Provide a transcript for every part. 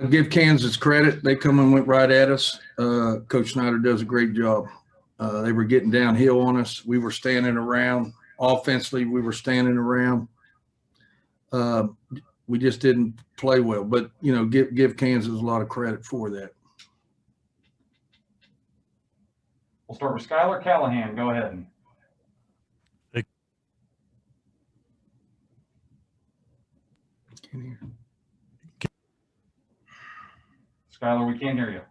Give Kansas credit. They come and went right at us. Coach Snyder does a great job. They were getting downhill on us. We were standing around. Offensively, we were standing around. We just didn't play well. But, give Kansas a lot of credit for that. We'll start with Skylar Callahan. Go ahead. Skylar, we can't hear you.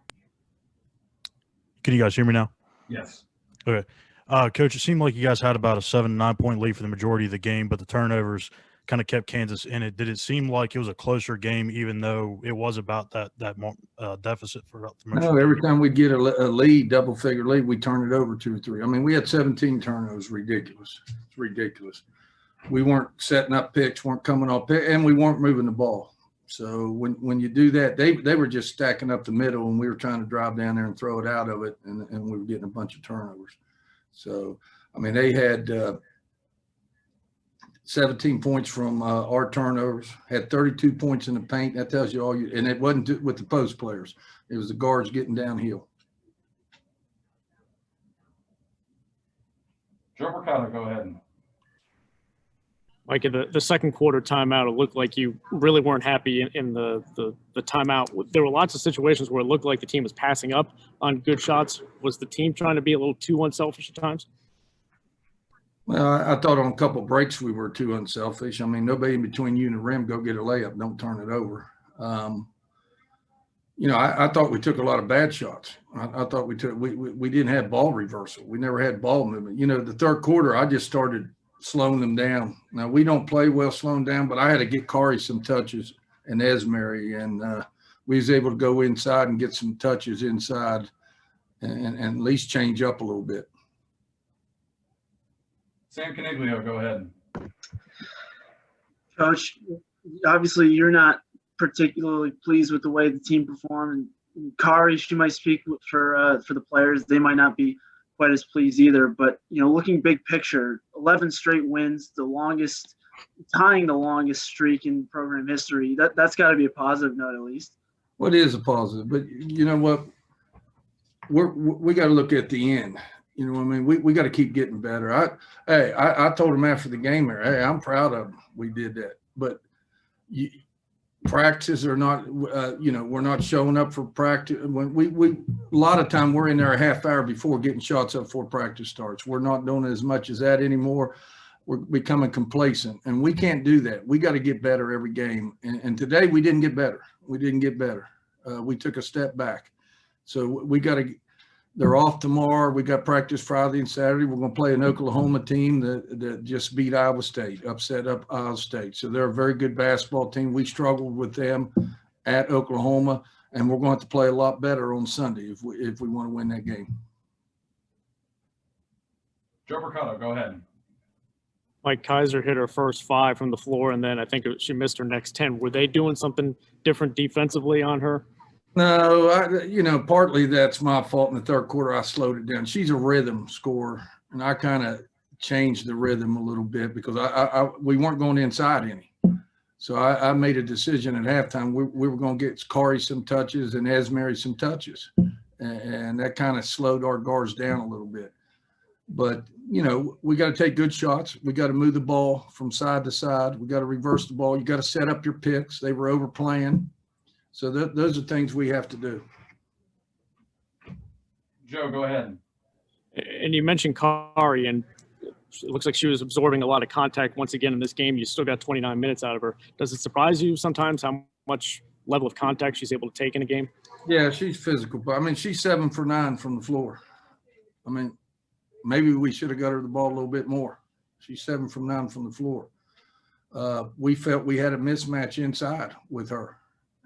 Can you guys hear me now? Yes. Okay. Coach, it seemed like you guys had about a 7-9 point lead for the majority of the game, but the turnovers kind of kept Kansas in it. Did it seem like it was a closer game, even though it was about that deficit for the most? No, every time we get a lead, double-figure lead, we turn it over 2 or 3. I mean, we had 17 turnovers. Ridiculous. It's ridiculous. We weren't setting up picks, weren't coming off pick, and we weren't moving the ball. So when you do that, they were just stacking up the middle, and we were trying to drive down there and throw it out of it, and we were getting a bunch of turnovers. So, I mean, they had 17 points from our turnovers, had 32 points in the paint. That tells you all and it wasn't with the post players. It was the guards getting downhill. Joe Mercado, go ahead. Like in the second quarter timeout, it looked like you really weren't happy in the timeout. There were lots of situations where it looked like the team was passing up on good shots. Was the team trying to be a little too unselfish at times? Well, I thought on a couple of breaks we were too unselfish. I mean, nobody in between you and the rim, go get a layup, don't turn it over. I thought we took a lot of bad shots. I thought we didn't have ball reversal. We never had ball movement. The third quarter, I just started slowing them down. Now, we don't play well slowing down, but I had to get Carey some touches and Esmery, and we was able to go inside and get some touches inside and at least change up a little bit. Sam Caniglio, go ahead. Coach, obviously you're not particularly pleased with the way the team performed. And Carey, she might speak for the players. They might not be quite as pleased either. But, looking big picture, 11 straight wins, tying the longest streak in program history. That's got to be a positive note at least. Well, it is a positive. But you know what? We got to look at the end. You know what I mean? We got to keep getting better. I told him after the game there, hey, I'm proud of him. We did that. But practices are not, we're not showing up for practice. When we a lot of time we're in there a half hour before getting shots up before practice starts. We're not doing as much as that anymore. We're becoming complacent, and we can't do that. We got to get better every game. And today we didn't get better. We didn't get better. We took a step back. So we got to. They're off tomorrow. We got practice Friday and Saturday. We're going to play an Oklahoma team that just beat Iowa State, upset up Iowa State. So they're a very good basketball team. We struggled with them at Oklahoma, and we're going to play a lot better on Sunday if we want to win that game. Joe Mercado, go ahead. Mike Kaiser hit her first 5 from the floor, and then I think she missed her next 10. Were they doing something different defensively on her? No, partly that's my fault. In the third quarter, I slowed it down. She's a rhythm scorer, and I kind of changed the rhythm a little bit because we weren't going inside any. So I made a decision at halftime. We were going to get Carey some touches and Esmery some touches, and that kind of slowed our guards down a little bit. But, we got to take good shots. We got to move the ball from side to side. We got to reverse the ball. You got to set up your picks. They were overplaying. So those are things we have to do. Joe, go ahead. And you mentioned Carey, and it looks like she was absorbing a lot of contact once again in this game. You still got 29 minutes out of her. Does it surprise you sometimes how much level of contact she's able to take in a game? Yeah, she's physical. But, she's 7 for 9 from the floor. Maybe we should have got her the ball a little bit more. She's 7 from 9 from the floor. We felt we had a mismatch inside with her.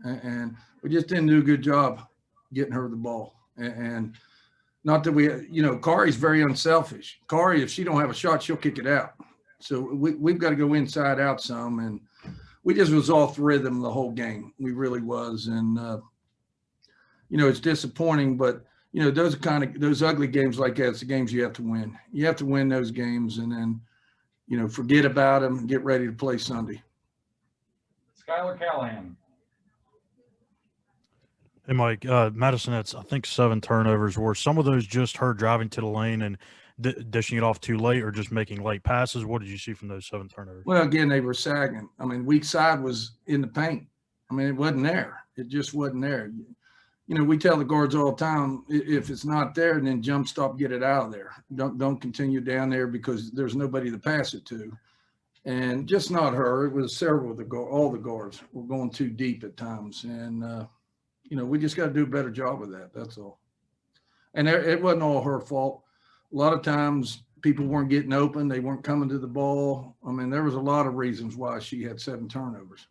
And we just didn't do a good job getting her the ball. And not that Carey's very unselfish. Carey, if she don't have a shot, she'll kick it out. So we've got to go inside out some. And we just was off rhythm the whole game. We really was. And, it's disappointing, but, those ugly games like that, it's the games you have to win. You have to win those games and then, forget about them and get ready to play Sunday. Skylar Callahan. And Mike, Madison had, I think, 7 turnovers. Were some of those just her driving to the lane and dishing it off too late, or just making late passes? What did you see from those 7 turnovers? Well, again, they were sagging. I mean, weak side was in the paint. I mean, it wasn't there. It just wasn't there. You know, we tell the guards all the time, if it's not there, then jump stop, get it out of there. Don't continue down there because there's nobody to pass it to. And just not her. It was several of the all the guards were going too deep at times. And, you know, we just got to do a better job of that. That's all. And it wasn't all her fault. A lot of times people weren't getting open. They weren't coming to the ball. I mean, there was a lot of reasons why she had 7 turnovers.